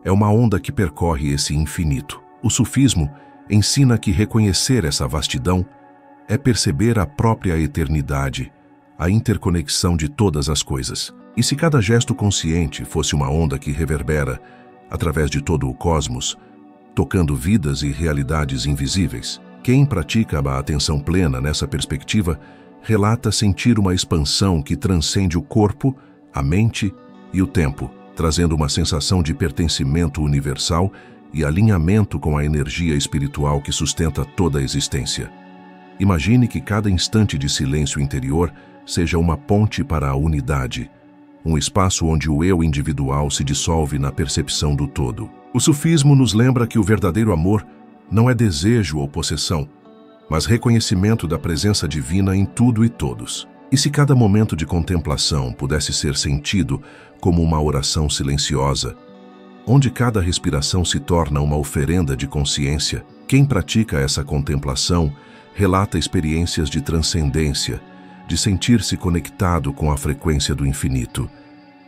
é uma onda que percorre esse infinito. O sufismo ensina que reconhecer essa vastidão é perceber a própria eternidade, a interconexão de todas as coisas. E se cada gesto consciente fosse uma onda que reverbera através de todo o cosmos, tocando vidas e realidades invisíveis? Quem pratica a atenção plena nessa perspectiva relata sentir uma expansão que transcende o corpo, a mente e o tempo, trazendo uma sensação de pertencimento universal e alinhamento com a energia espiritual que sustenta toda a existência. Imagine que cada instante de silêncio interior seja uma ponte para a unidade, um espaço onde o eu individual se dissolve na percepção do todo. O sufismo nos lembra que o verdadeiro amor não é desejo ou possessão, mas reconhecimento da presença divina em tudo e todos. E se cada momento de contemplação pudesse ser sentido como uma oração silenciosa, onde cada respiração se torna uma oferenda de consciência, quem pratica essa contemplação relata experiências de transcendência, de sentir-se conectado com a frequência do infinito,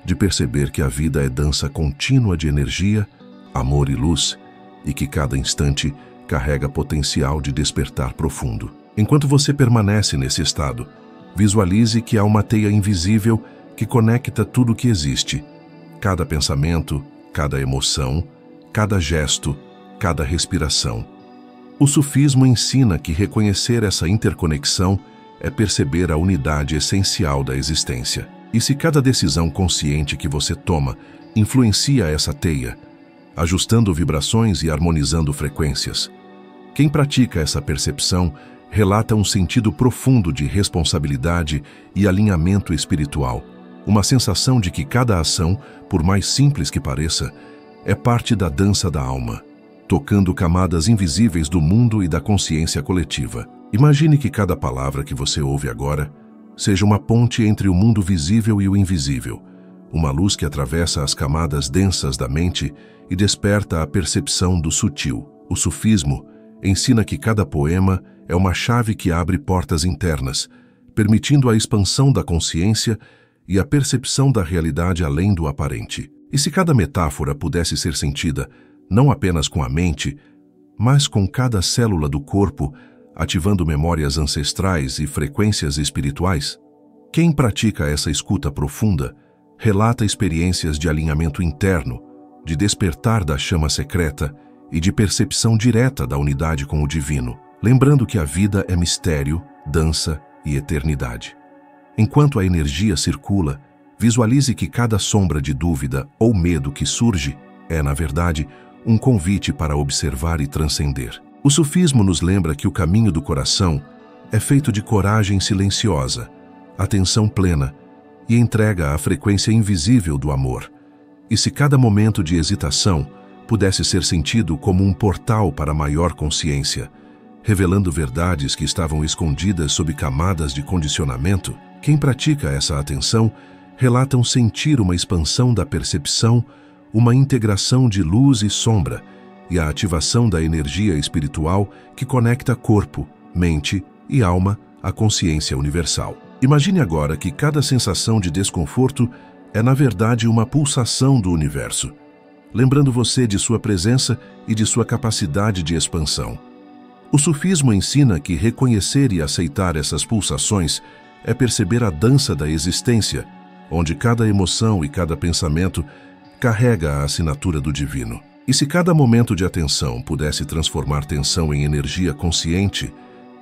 de perceber que a vida é dança contínua de energia, amor e luz, e que cada instante carrega potencial de despertar profundo. Enquanto você permanece nesse estado, visualize que há uma teia invisível que conecta tudo o que existe, cada pensamento, cada emoção, cada gesto, cada respiração. O sufismo ensina que reconhecer essa interconexão é perceber a unidade essencial da existência. E se cada decisão consciente que você toma influencia essa teia, ajustando vibrações e harmonizando frequências, quem pratica essa percepção relata um sentido profundo de responsabilidade e alinhamento espiritual, uma sensação de que cada ação, por mais simples que pareça, é parte da dança da alma, tocando camadas invisíveis do mundo e da consciência coletiva. Imagine que cada palavra que você ouve agora seja uma ponte entre o mundo visível e o invisível, uma luz que atravessa as camadas densas da mente e desperta a percepção do sutil. O sufismo ensina que cada poema é uma chave que abre portas internas, permitindo a expansão da consciência e a percepção da realidade além do aparente. E se cada metáfora pudesse ser sentida não apenas com a mente, mas com cada célula do corpo, ativando memórias ancestrais e frequências espirituais? Quem pratica essa escuta profunda relata experiências de alinhamento interno, de despertar da chama secreta e de percepção direta da unidade com o divino, lembrando que a vida é mistério, dança e eternidade. Enquanto a energia circula, visualize que cada sombra de dúvida ou medo que surge é, na verdade, um convite para observar e transcender. O sufismo nos lembra que o caminho do coração é feito de coragem silenciosa, atenção plena e entrega à frequência invisível do amor. E se cada momento de hesitação pudesse ser sentido como um portal para maior consciência, revelando verdades que estavam escondidas sob camadas de condicionamento, quem pratica essa atenção relatam sentir uma expansão da percepção, uma integração de luz e sombra e a ativação da energia espiritual que conecta corpo, mente e alma à consciência universal. Imagine agora que cada sensação de desconforto é, na verdade, uma pulsação do universo, lembrando você de sua presença e de sua capacidade de expansão. O sufismo ensina que reconhecer e aceitar essas pulsações é perceber a dança da existência, onde cada emoção e cada pensamento carrega a assinatura do divino. E se cada momento de atenção pudesse transformar tensão em energia consciente,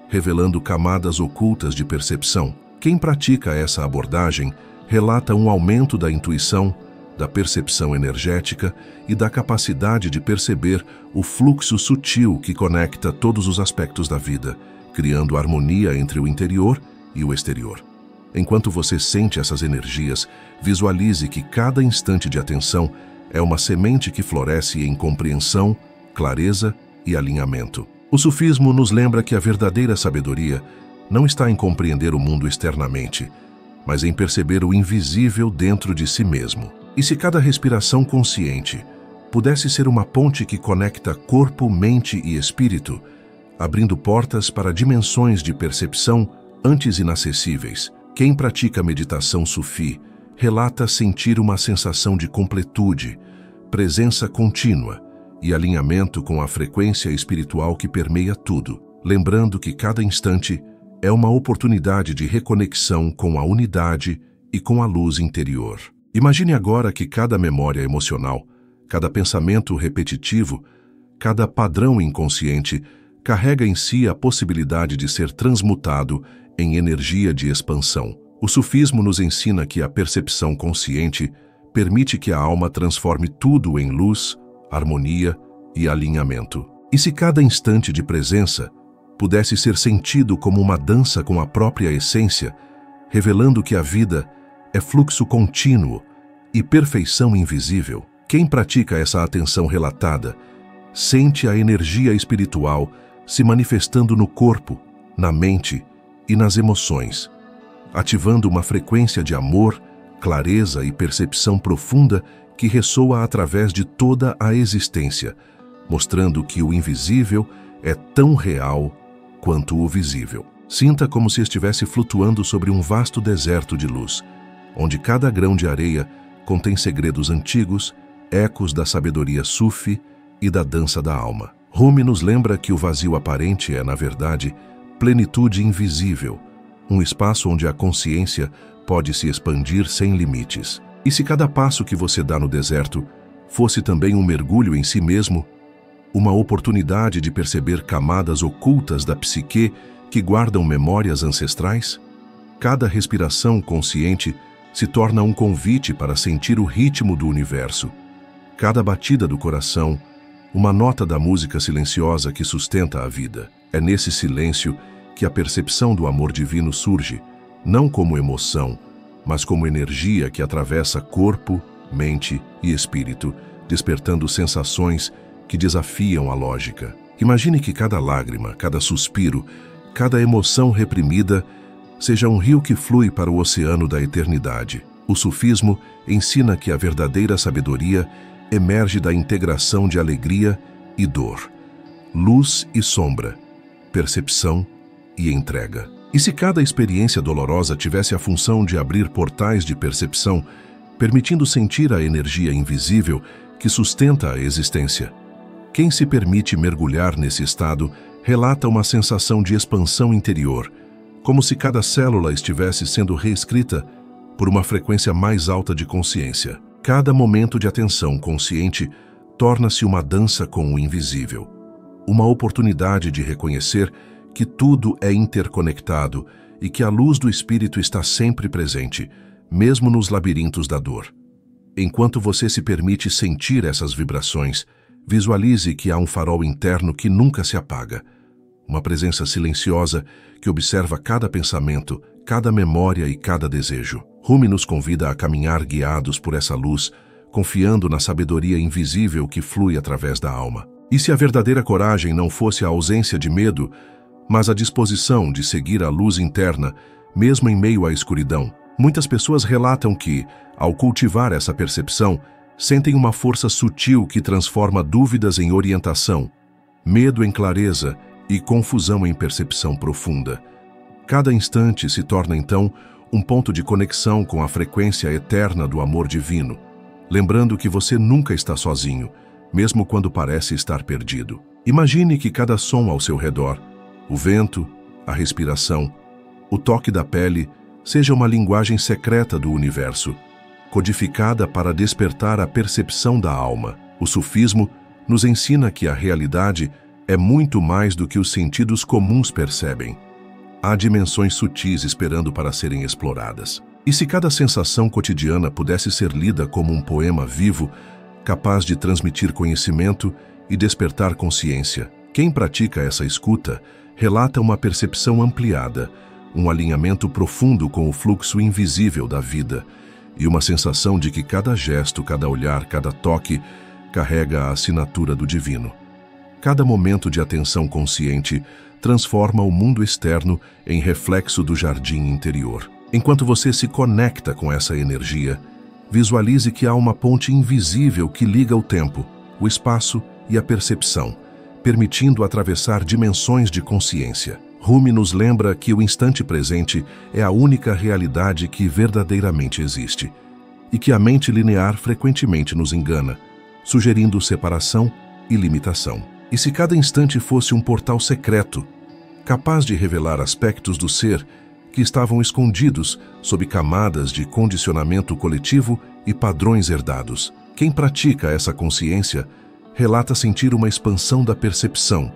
revelando camadas ocultas de percepção, quem pratica essa abordagem relata um aumento da intuição, da percepção energética e da capacidade de perceber o fluxo sutil que conecta todos os aspectos da vida, criando harmonia entre o interior e o exterior. Enquanto você sente essas energias, visualize que cada instante de atenção é uma semente que floresce em compreensão, clareza e alinhamento. O sufismo nos lembra que a verdadeira sabedoria não está em compreender o mundo externamente, mas em perceber o invisível dentro de si mesmo. E se cada respiração consciente pudesse ser uma ponte que conecta corpo, mente e espírito, abrindo portas para dimensões de percepção antes inacessíveis, quem pratica meditação sufi relata sentir uma sensação de completude, presença contínua e alinhamento com a frequência espiritual que permeia tudo, lembrando que cada instante é uma oportunidade de reconexão com a unidade e com a luz interior. Imagine agora que cada memória emocional, cada pensamento repetitivo, cada padrão inconsciente carrega em si a possibilidade de ser transmutado em energia de expansão. O sufismo nos ensina que a percepção consciente permite que a alma transforme tudo em luz, harmonia e alinhamento. E se cada instante de presença pudesse ser sentido como uma dança com a própria essência, revelando que a vida é fluxo contínuo e perfeição invisível, quem pratica essa atenção relatada sente a energia espiritual se manifestando no corpo, na mente e nas emoções, ativando uma frequência de amor, clareza e percepção profunda que ressoa através de toda a existência, mostrando que o invisível é tão real quanto o visível. Sinta como se estivesse flutuando sobre um vasto deserto de luz, onde cada grão de areia contém segredos antigos, ecos da sabedoria sufi e da dança da alma. Rumi nos lembra que o vazio aparente é, na verdade, plenitude invisível, um espaço onde a consciência pode se expandir sem limites. E se cada passo que você dá no deserto fosse também um mergulho em si mesmo, uma oportunidade de perceber camadas ocultas da psique que guardam memórias ancestrais? Cada respiração consciente se torna um convite para sentir o ritmo do universo. Cada batida do coração, uma nota da música silenciosa que sustenta a vida. É nesse silêncio que a percepção do amor divino surge, não como emoção, mas como energia que atravessa corpo, mente e espírito, despertando sensações que desafiam a lógica. Imagine que cada lágrima, cada suspiro, cada emoção reprimida seja um rio que flui para o oceano da eternidade. O sufismo ensina que a verdadeira sabedoria emerge da integração de alegria e dor, luz e sombra, percepção e entrega. E se cada experiência dolorosa tivesse a função de abrir portais de percepção, permitindo sentir a energia invisível que sustenta a existência? Quem se permite mergulhar nesse estado relata uma sensação de expansão interior, como se cada célula estivesse sendo reescrita por uma frequência mais alta de consciência. Cada momento de atenção consciente torna-se uma dança com o invisível, uma oportunidade de reconhecer que tudo é interconectado e que a luz do espírito está sempre presente, mesmo nos labirintos da dor. Enquanto você se permite sentir essas vibrações, visualize que há um farol interno que nunca se apaga, uma presença silenciosa que observa cada pensamento, cada memória e cada desejo. Rumi nos convida a caminhar guiados por essa luz, confiando na sabedoria invisível que flui através da alma. E se a verdadeira coragem não fosse a ausência de medo, mas a disposição de seguir a luz interna, mesmo em meio à escuridão? Muitas pessoas relatam que, ao cultivar essa percepção, sentem uma força sutil que transforma dúvidas em orientação, medo em clareza e confusão em percepção profunda. Cada instante se torna, então, um ponto de conexão com a frequência eterna do amor divino, lembrando que você nunca está sozinho, mesmo quando parece estar perdido. Imagine que cada som ao seu redor, o vento, a respiração, o toque da pele, seja uma linguagem secreta do universo, codificada para despertar a percepção da alma. O sufismo nos ensina que a realidade é muito mais do que os sentidos comuns percebem. Há dimensões sutis esperando para serem exploradas. E se cada sensação cotidiana pudesse ser lida como um poema vivo, capaz de transmitir conhecimento e despertar consciência? Quem pratica essa escuta relata uma percepção ampliada, um alinhamento profundo com o fluxo invisível da vida e uma sensação de que cada gesto, cada olhar, cada toque carrega a assinatura do divino. Cada momento de atenção consciente transforma o mundo externo em reflexo do jardim interior. Enquanto você se conecta com essa energia, visualize que há uma ponte invisível que liga o tempo, o espaço e a percepção, permitindo atravessar dimensões de consciência. Rumi nos lembra que o instante presente é a única realidade que verdadeiramente existe, e que a mente linear frequentemente nos engana, sugerindo separação e limitação. E se cada instante fosse um portal secreto, capaz de revelar aspectos do ser que estavam escondidos sob camadas de condicionamento coletivo e padrões herdados? Quem pratica essa consciência relata sentir uma expansão da percepção,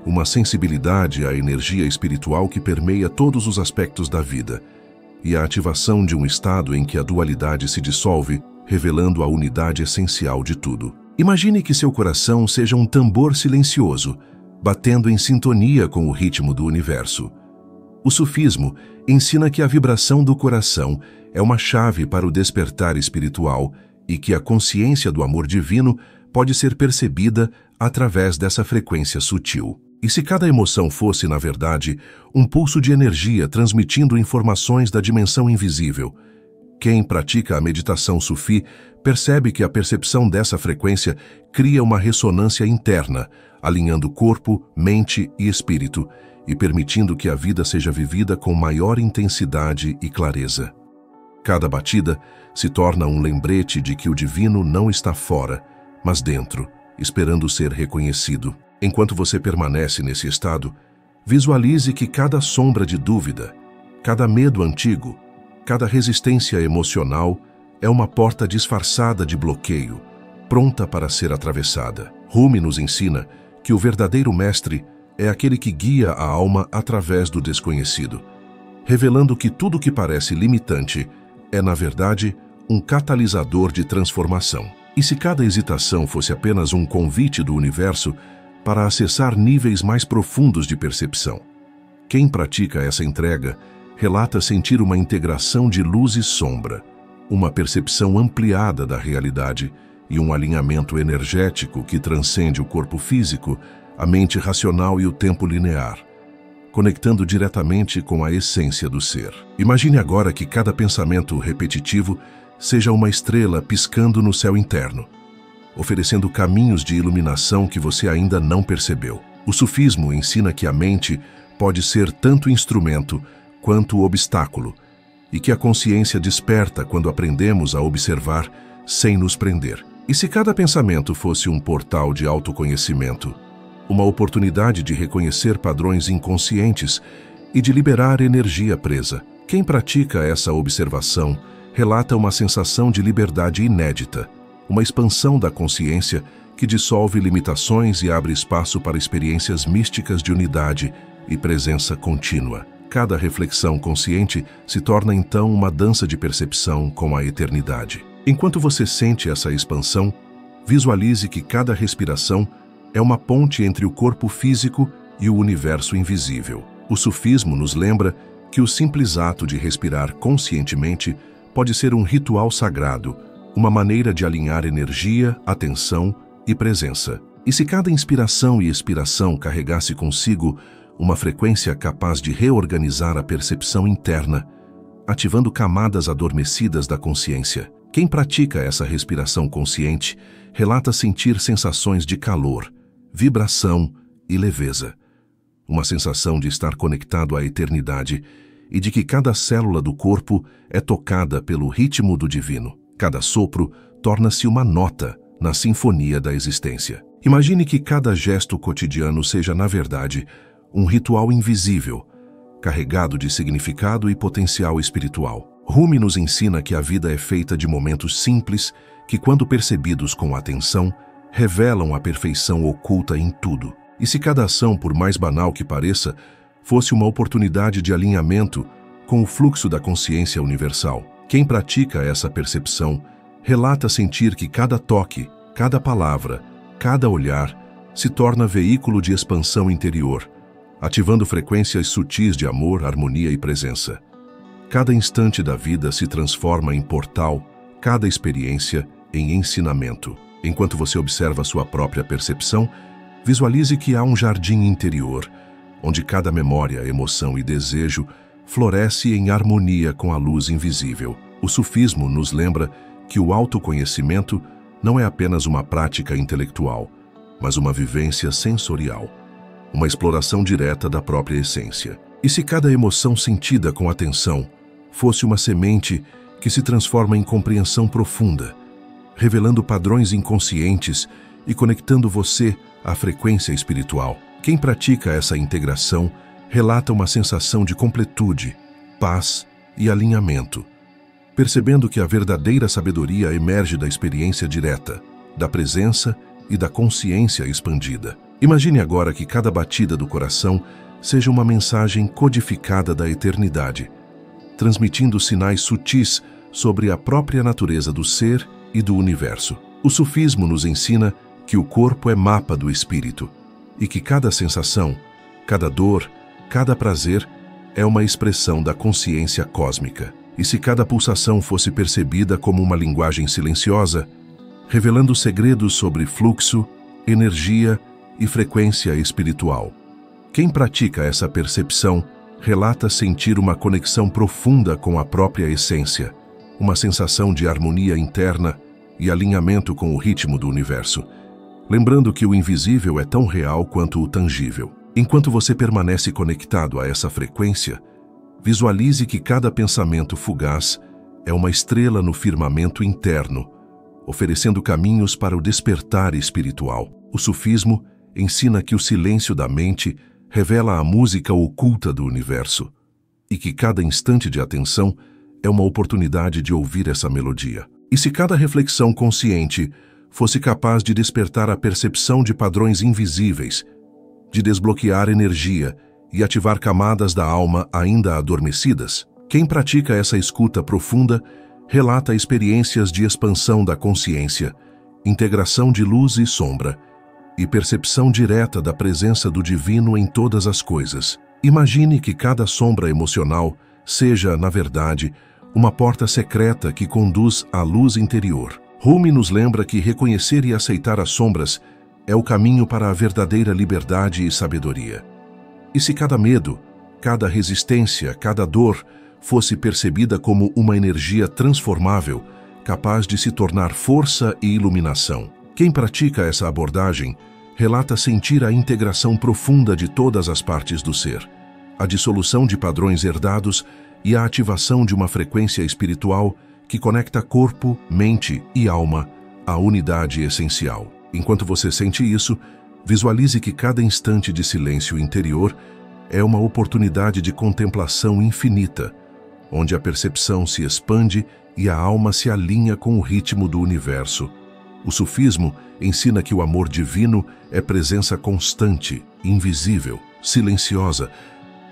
uma sensibilidade à energia espiritual que permeia todos os aspectos da vida, e a ativação de um estado em que a dualidade se dissolve, revelando a unidade essencial de tudo. Imagine que seu coração seja um tambor silencioso, batendo em sintonia com o ritmo do universo. O sufismo ensina que a vibração do coração é uma chave para o despertar espiritual e que a consciência do amor divino pode ser percebida através dessa frequência sutil. E se cada emoção fosse, na verdade, um pulso de energia transmitindo informações da dimensão invisível? Quem pratica a meditação sufi percebe que a percepção dessa frequência cria uma ressonância interna, alinhando corpo, mente e espírito, e permitindo que a vida seja vivida com maior intensidade e clareza. Cada batida se torna um lembrete de que o divino não está fora, mas dentro, esperando ser reconhecido. Enquanto você permanece nesse estado, visualize que cada sombra de dúvida, cada medo antigo, cada resistência emocional é uma porta disfarçada de bloqueio, pronta para ser atravessada. Rumi nos ensina que o verdadeiro mestre é aquele que guia a alma através do desconhecido, revelando que tudo que parece limitante é, na verdade, um catalisador de transformação. E se cada hesitação fosse apenas um convite do universo para acessar níveis mais profundos de percepção? Quem pratica essa entrega relata sentir uma integração de luz e sombra, uma percepção ampliada da realidade e um alinhamento energético que transcende o corpo físico, a mente racional e o tempo linear, conectando diretamente com a essência do ser. Imagine agora que cada pensamento repetitivo seja uma estrela piscando no céu interno, oferecendo caminhos de iluminação que você ainda não percebeu. O sufismo ensina que a mente pode ser tanto instrumento quanto obstáculo, e que a consciência desperta quando aprendemos a observar sem nos prender. E se cada pensamento fosse um portal de autoconhecimento, uma oportunidade de reconhecer padrões inconscientes e de liberar energia presa? Quem pratica essa observação relata uma sensação de liberdade inédita, uma expansão da consciência que dissolve limitações e abre espaço para experiências místicas de unidade e presença contínua. Cada reflexão consciente se torna então uma dança de percepção com a eternidade. Enquanto você sente essa expansão, visualize que cada respiração é uma ponte entre o corpo físico e o universo invisível. O sufismo nos lembra que o simples ato de respirar conscientemente pode ser um ritual sagrado, uma maneira de alinhar energia, atenção e presença. E se cada inspiração e expiração carregasse consigo uma frequência capaz de reorganizar a percepção interna, ativando camadas adormecidas da consciência? Quem pratica essa respiração consciente relata sentir sensações de calor, vibração e leveza. Uma sensação de estar conectado à eternidade e de que cada célula do corpo é tocada pelo ritmo do divino. Cada sopro torna-se uma nota na sinfonia da existência. Imagine que cada gesto cotidiano seja, na verdade, um ritual invisível, carregado de significado e potencial espiritual. Rumi nos ensina que a vida é feita de momentos simples que, quando percebidos com atenção, revelam a perfeição oculta em tudo. E se cada ação, por mais banal que pareça, fosse uma oportunidade de alinhamento com o fluxo da consciência universal? Quem pratica essa percepção relata sentir que cada toque, cada palavra, cada olhar se torna veículo de expansão interior, ativando frequências sutis de amor, harmonia e presença. Cada instante da vida se transforma em portal, cada experiência em ensinamento. Enquanto você observa sua própria percepção, visualize que há um jardim interior, onde cada memória, emoção e desejo floresce em harmonia com a luz invisível. O sufismo nos lembra que o autoconhecimento não é apenas uma prática intelectual, mas uma vivência sensorial, uma exploração direta da própria essência. E se cada emoção sentida com atenção fosse uma semente que se transforma em compreensão profunda, revelando padrões inconscientes e conectando você à frequência espiritual? Quem pratica essa integração relata uma sensação de completude, paz e alinhamento, percebendo que a verdadeira sabedoria emerge da experiência direta, da presença e da consciência expandida. Imagine agora que cada batida do coração seja uma mensagem codificada da eternidade, transmitindo sinais sutis sobre a própria natureza do ser e do universo. O sufismo nos ensina que o corpo é mapa do espírito e que cada sensação, cada dor, cada prazer é uma expressão da consciência cósmica. E se cada pulsação fosse percebida como uma linguagem silenciosa, revelando segredos sobre fluxo, energia e frequência espiritual? Quem pratica essa percepção relata sentir uma conexão profunda com a própria essência, uma sensação de harmonia interna e alinhamento com o ritmo do universo, lembrando que o invisível é tão real quanto o tangível. Enquanto você permanece conectado a essa frequência, visualize que cada pensamento fugaz é uma estrela no firmamento interno, oferecendo caminhos para o despertar espiritual. O sufismo ensina que o silêncio da mente revela a música oculta do universo e que cada instante de atenção é uma oportunidade de ouvir essa melodia. E se cada reflexão consciente fosse capaz de despertar a percepção de padrões invisíveis, de desbloquear energia e ativar camadas da alma ainda adormecidas? Quem pratica essa escuta profunda relata experiências de expansão da consciência, integração de luz e sombra, e percepção direta da presença do divino em todas as coisas. Imagine que cada sombra emocional seja, na verdade, uma porta secreta que conduz à luz interior. Rumi nos lembra que reconhecer e aceitar as sombras é o caminho para a verdadeira liberdade e sabedoria. E se cada medo, cada resistência, cada dor fosse percebida como uma energia transformável, capaz de se tornar força e iluminação? Quem pratica essa abordagem relata sentir a integração profunda de todas as partes do ser, a dissolução de padrões herdados e a ativação de uma frequência espiritual que conecta corpo, mente e alma à unidade essencial. Enquanto você sente isso, visualize que cada instante de silêncio interior é uma oportunidade de contemplação infinita, onde a percepção se expande e a alma se alinha com o ritmo do universo. O sufismo ensina que o amor divino é presença constante, invisível, silenciosa,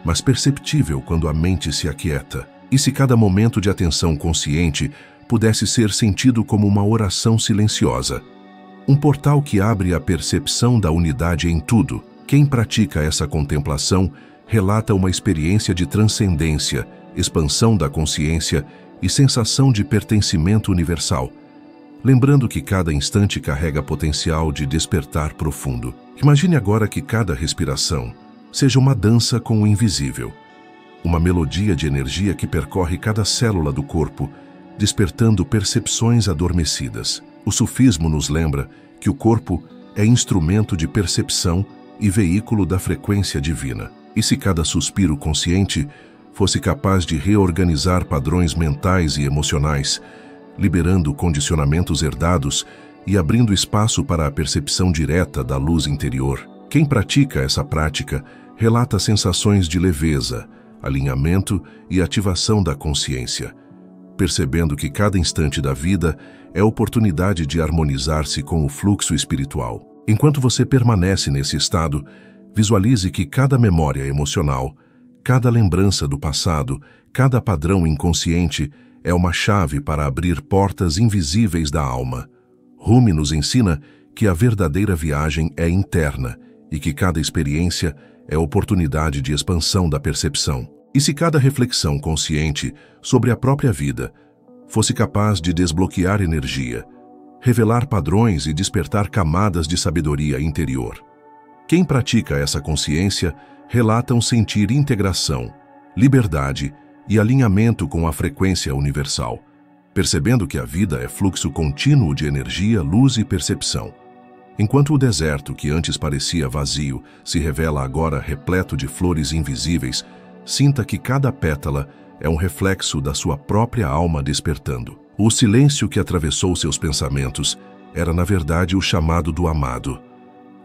mas perceptível quando a mente se aquieta. E se cada momento de atenção consciente pudesse ser sentido como uma oração silenciosa, um portal que abre a percepção da unidade em tudo? Quem pratica essa contemplação relata uma experiência de transcendência, expansão da consciência e sensação de pertencimento universal, lembrando que cada instante carrega potencial de despertar profundo. Imagine agora que cada respiração seja uma dança com o invisível, uma melodia de energia que percorre cada célula do corpo, despertando percepções adormecidas. O sufismo nos lembra que o corpo é instrumento de percepção e veículo da frequência divina. E se cada suspiro consciente fosse capaz de reorganizar padrões mentais e emocionais, liberando condicionamentos herdados e abrindo espaço para a percepção direta da luz interior? Quem pratica essa prática relata sensações de leveza, alinhamento e ativação da consciência, percebendo que cada instante da vida é oportunidade de harmonizar-se com o fluxo espiritual. Enquanto você permanece nesse estado, visualize que cada memória emocional, cada lembrança do passado, cada padrão inconsciente é uma chave para abrir portas invisíveis da alma. Rumi nos ensina que a verdadeira viagem é interna e que cada experiência é oportunidade de expansão da percepção. E se cada reflexão consciente sobre a própria vida fosse capaz de desbloquear energia, revelar padrões e despertar camadas de sabedoria interior? Quem pratica essa consciência relata sentir integração, liberdade e alinhamento com a frequência universal, percebendo que a vida é fluxo contínuo de energia, luz e percepção. Enquanto o deserto, que antes parecia vazio, se revela agora repleto de flores invisíveis, sinta que cada pétala é um reflexo da sua própria alma despertando. O silêncio que atravessou seus pensamentos era, na verdade, o chamado do amado.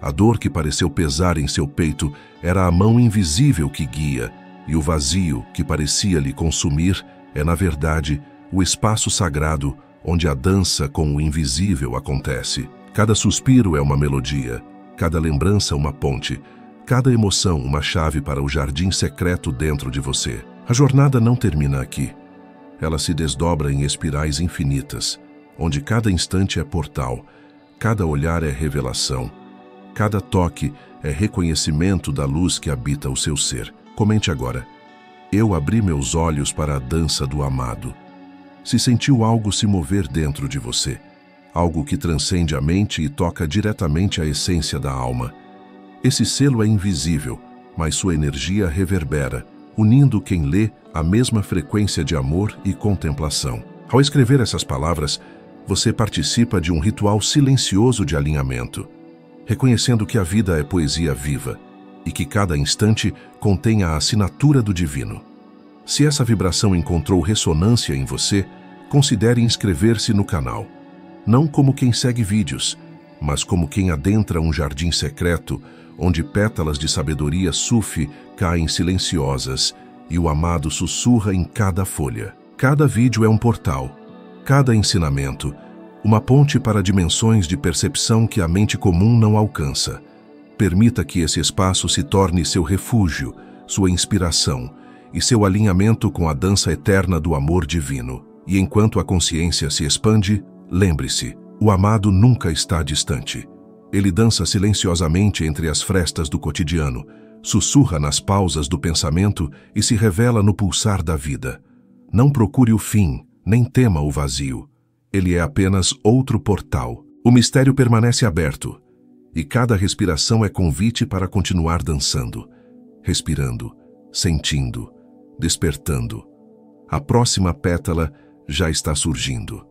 A dor que pareceu pesar em seu peito era a mão invisível que guia, e o vazio que parecia lhe consumir é, na verdade, o espaço sagrado onde a dança com o invisível acontece. Cada suspiro é uma melodia, cada lembrança uma ponte, cada emoção uma chave para o jardim secreto dentro de você. A jornada não termina aqui. Ela se desdobra em espirais infinitas, onde cada instante é portal, cada olhar é revelação, cada toque é reconhecimento da luz que habita o seu ser. Comente agora: eu abri meus olhos para a dança do amado. Se sentiu algo se mover dentro de você, algo que transcende a mente e toca diretamente a essência da alma. Esse selo é invisível, mas sua energia reverbera, unindo quem lê à mesma frequência de amor e contemplação. Ao escrever essas palavras, você participa de um ritual silencioso de alinhamento, reconhecendo que a vida é poesia viva e que cada instante contém a assinatura do divino. Se essa vibração encontrou ressonância em você, considere inscrever-se no canal, não como quem segue vídeos, mas como quem adentra um jardim secreto, onde pétalas de sabedoria sufi caem silenciosas e o amado sussurra em cada folha. Cada vídeo é um portal, cada ensinamento, uma ponte para dimensões de percepção que a mente comum não alcança. Permita que esse espaço se torne seu refúgio, sua inspiração e seu alinhamento com a dança eterna do amor divino. E enquanto a consciência se expande, lembre-se, o amado nunca está distante. Ele dança silenciosamente entre as frestas do cotidiano, sussurra nas pausas do pensamento e se revela no pulsar da vida. Não procure o fim, nem tema o vazio. Ele é apenas outro portal. O mistério permanece aberto, e cada respiração é convite para continuar dançando, respirando, sentindo, despertando. A próxima pétala já está surgindo.